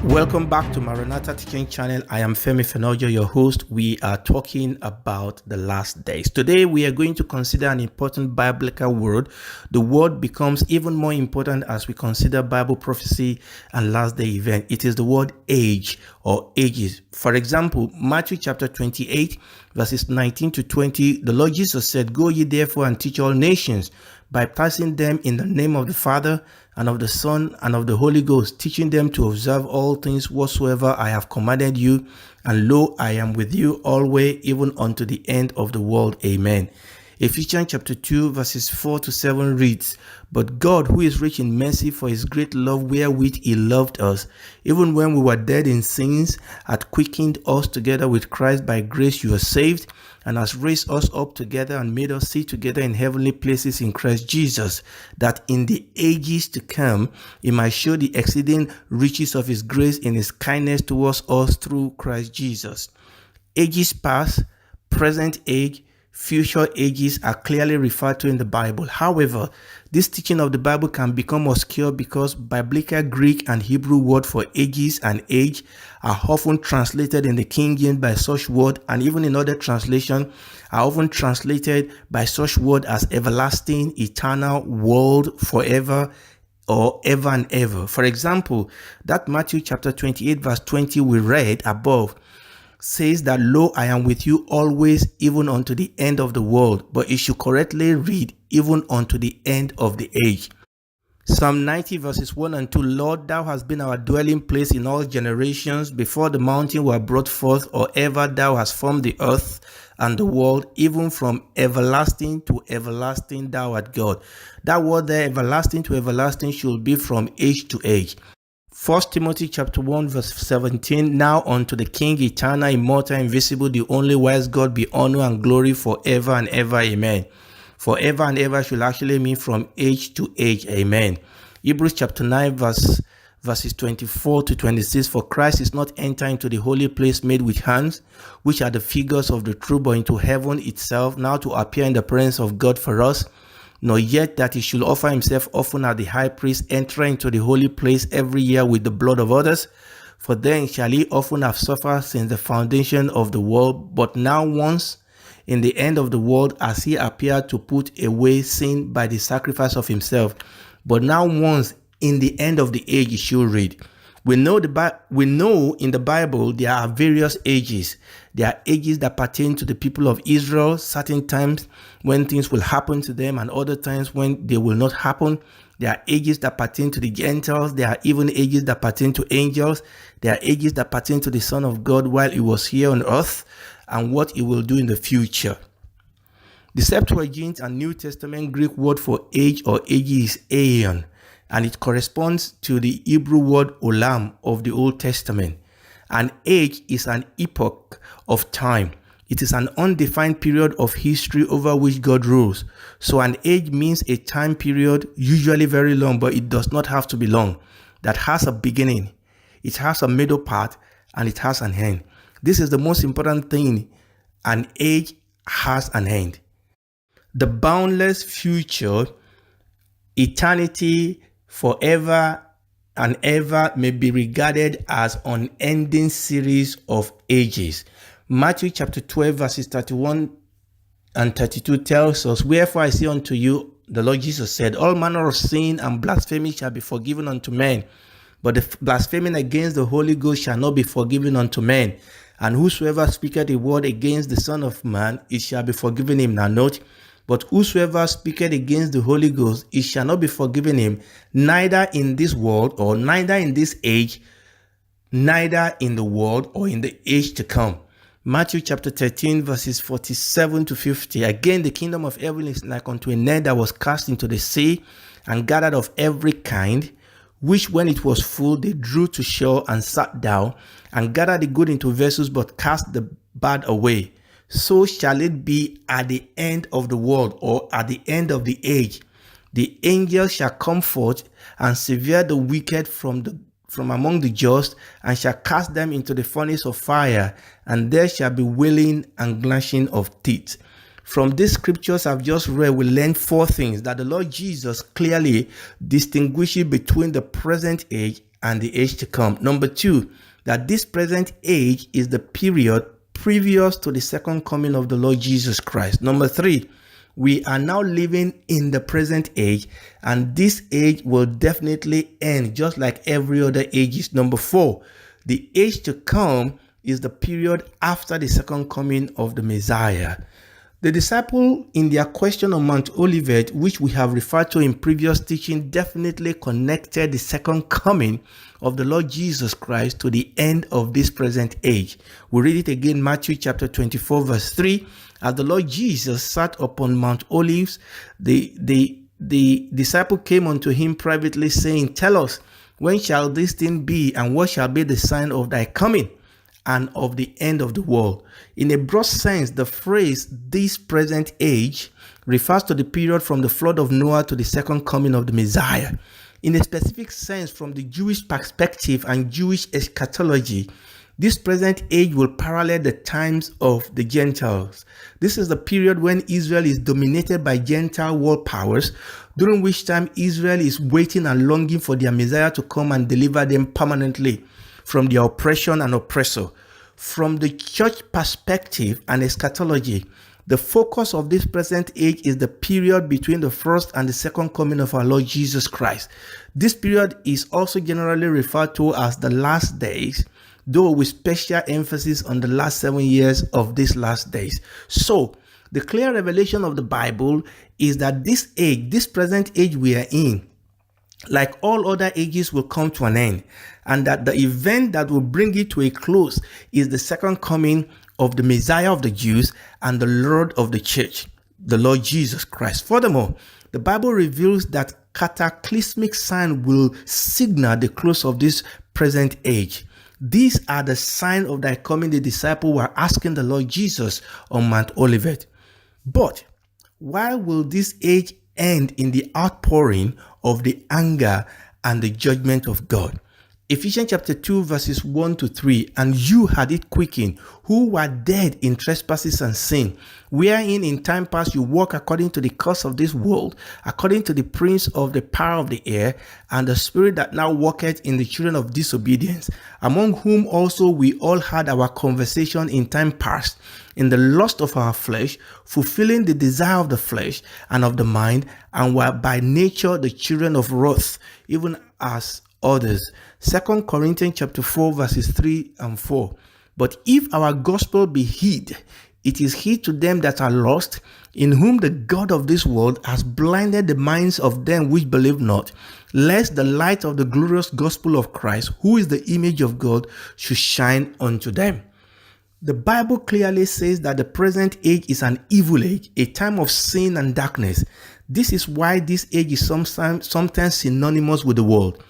Welcome back to Maranatha Teaching Channel. I am Femi Fenojo, your host. We are talking about the last days. Today, we are going to consider an important biblical word. The word becomes even more important as we consider Bible prophecy and last day event. It is the word age or ages. For example, Matthew chapter 28, verses 19 to 20, the Lord Jesus said, "Go ye therefore and teach all nations, baptizing them in the name of the Father and of the Son and of the Holy Ghost, teaching them to observe all things whatsoever I have commanded you. And lo, I am with you always, even unto the end of the world. Amen." Ephesians chapter 2, verses 4 to 7 reads, "But God, who is rich in mercy, for his great love wherewith he loved us, even when we were dead in sins, hath quickened us together with Christ. By grace you are saved, and has raised us up together and made us sit together in heavenly places in Christ Jesus, that in the ages to come he might show the exceeding riches of his grace in his kindness towards us through Christ Jesus." Ages past, present age, future ages are clearly referred to in the Bible. However, this teaching of the Bible can become obscure because biblical Greek and Hebrew word for ages and age are often translated in the King James by such word, and even in other translations are often translated by such word as everlasting, eternal, world, forever, or ever and ever. For example, that Matthew chapter 28 verse 20 we read above says that, "Lo, I am with you always, even unto the end of the world," but it should correctly read, "even unto the end of the age." Psalm 90 verses 1 and 2, "Lord, thou hast been our dwelling place in all generations, before the mountains were brought forth, or ever thou hast formed the earth and the world, even from everlasting to everlasting thou art God." That word there, everlasting to everlasting, should be from age to age. 1 Timothy chapter 1 verse 17, "Now unto the King, eternal, immortal, invisible, the only wise God, be honor and glory forever and ever. Amen." Forever and ever should actually mean from age to age. Amen. Hebrews chapter 9 verses 24 to 26, "For Christ is not entered into the holy place made with hands, which are the figures of the true, but into heaven itself, now to appear in the presence of God for us. Nor yet that he should offer himself often as the high priest, enter into the holy place every year with the blood of others. For then shall he often have suffered since the foundation of the world. But now once in the end of the world, as he appeared to put away sin by the sacrifice of himself." But now once in the end of the age, you should read. We know in the Bible there are various ages. There are ages that pertain to the people of Israel, certain times when things will happen to them and other times when they will not happen. There are ages that pertain to the Gentiles. There are even ages that pertain to angels. There are ages that pertain to the Son of God while he was here on earth and what he will do in the future. The Septuagint and New Testament Greek word for age or ages is aeon, and it corresponds to the Hebrew word olam of the Old Testament. An age is an epoch of time. It is an undefined period of history over which God rules. So an age means a time period, usually very long, but it does not have to be long, that has a beginning, it has a middle part, and it has an end. This is the most important thing. An age has an end. The boundless future, eternity, forever and ever, may be regarded as an unending series of ages. Matthew chapter 12 verses 31 and 32 tells us, "Wherefore I say unto you," the Lord Jesus said, "all manner of sin and blasphemy shall be forgiven unto men, but the blaspheming against the Holy Ghost shall not be forgiven unto men. And whosoever speaketh a word against the Son of Man, it shall be forgiven him." Now note, "But whosoever speaketh against the Holy Ghost, it shall not be forgiven him, neither in this world," or neither in this age, "neither in the world," or in the age to come. Matthew chapter 13 verses 47 to 50, "Again, the kingdom of heaven is like unto a net that was cast into the sea, and gathered of every kind, which when it was full, they drew to shore and sat down, and gathered the good into vessels, but cast the bad away. So shall it be at the end of the world," or at the end of the age. "The angels shall come forth and sever the wicked from among the just, and shall cast them into the furnace of fire, and there shall be wailing and gnashing of teeth." From these scriptures I've just read, we learn four things: that the Lord Jesus clearly distinguishes between the present age and the age to come. Number 2, that this present age is the period previous to the second coming of the Lord Jesus Christ. Number 3, we are now living in the present age, and this age will definitely end just like every other ages. Number 4, the age to come is the period after the second coming of the Messiah. The disciple, in their question on Mount Olivet, which we have referred to in previous teaching, definitely connected the second coming of the Lord Jesus Christ to the end of this present age. We read it again, Matthew chapter 24, verse 3. As the Lord Jesus sat upon Mount Olives, the disciple came unto him privately, saying, Tell us, when shall this thing be, and what shall be the sign of thy coming and of the end of the world? In a broad sense, the phrase this present age refers to the period from the flood of Noah to the second coming of the Messiah. In a specific sense, from the Jewish perspective and Jewish eschatology, this present age will parallel the times of the Gentiles. This is the period when Israel is dominated by Gentile world powers, during which time Israel is waiting and longing for their Messiah to come and deliver them permanently from their oppression and oppressor. From the church perspective and eschatology, the focus of this present age is the period between the first and the second coming of our Lord Jesus Christ. This period is also generally referred to as the last days, though with special emphasis on the last 7 years of these last days. So, the clear revelation of the Bible is that this age, this present age we are in, like all other ages, will come to an end, and that the event that will bring it to a close is the second coming of the Messiah of the Jews and the Lord of the church, the Lord Jesus Christ. Furthermore, the Bible reveals that cataclysmic sign will signal the close of this present age. These are the signs of thy coming, the disciples were asking the Lord Jesus on Mount Olivet. But why will this age end in the outpouring of the anger and the judgment of God? Ephesians chapter 2 verses 1 to 3, and you had it quickened, who were dead in trespasses and sin, wherein in time past you walk according to the course of this world, according to the prince of the power of the air, and the spirit that now walketh in the children of disobedience, among whom also we all had our conversation in time past, in the lust of our flesh, fulfilling the desire of the flesh and of the mind, and were by nature the children of wrath, even as others. 2 Corinthians chapter 4 verses 3 and 4. But if our gospel be hid, it is hid to them that are lost, in whom the God of this world has blinded the minds of them which believe not, lest the light of the glorious gospel of Christ, who is the image of God, should shine unto them. The Bible clearly says that the present age is an evil age, a time of sin and darkness. This is why this age is sometimes synonymous with the world.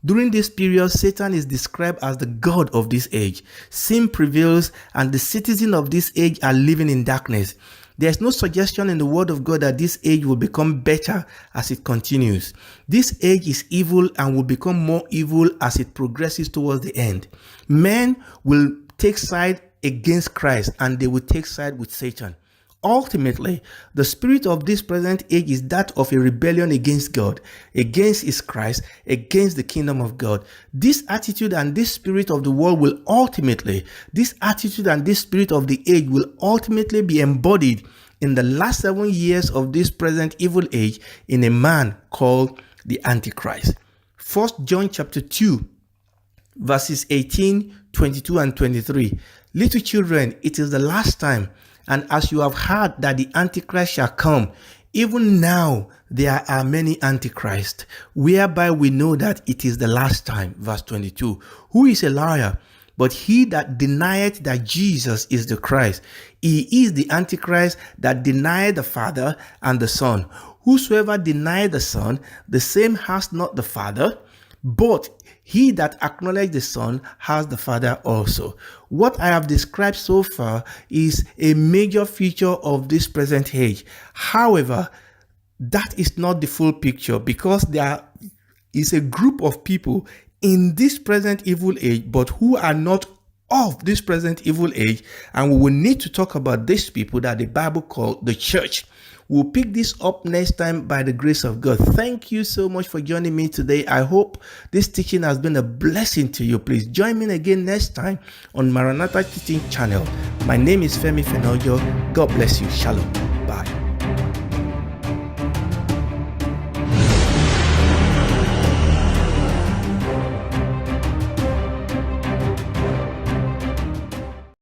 During this period, Satan is described as the god of this age. Sin prevails, and the citizens of this age are living in darkness. There is no suggestion in the word of God that this age will become better as it continues. This age is evil and will become more evil as it progresses towards the end. Men will take side against Christ, and they will take side with Satan. Ultimately, the spirit of this present age is that of a rebellion against God, against his Christ, against the kingdom of God. This attitude and this spirit of the world will ultimately, this attitude and this spirit of the age will ultimately be embodied in the last 7 years of this present evil age in a man called the Antichrist. 1 John chapter 2, verses 18, 22, and 23. Little children, it is the last time. And as you have heard that the Antichrist shall come, even now there are many Antichrists, whereby we know that it is the last time. Verse 22. Who is a liar? But he that denieth that Jesus is the Christ. He is the Antichrist that denieth the Father and the Son. Whosoever denieth the Son, the same has not the Father, but he that acknowledges the Son has the Father also. What I have described so far is a major feature of this present age. However, that is not the full picture, because there is a group of people in this present evil age, but who are not of this present evil age, and we will need to talk about these people that the Bible called the church. We'll pick this up next time by the grace of God. Thank you so much for joining me today. I hope this teaching has been a blessing to you. Please join me again next time on Maranatha Teaching Channel. My name is Femi Fenojo. God bless you. Shalom.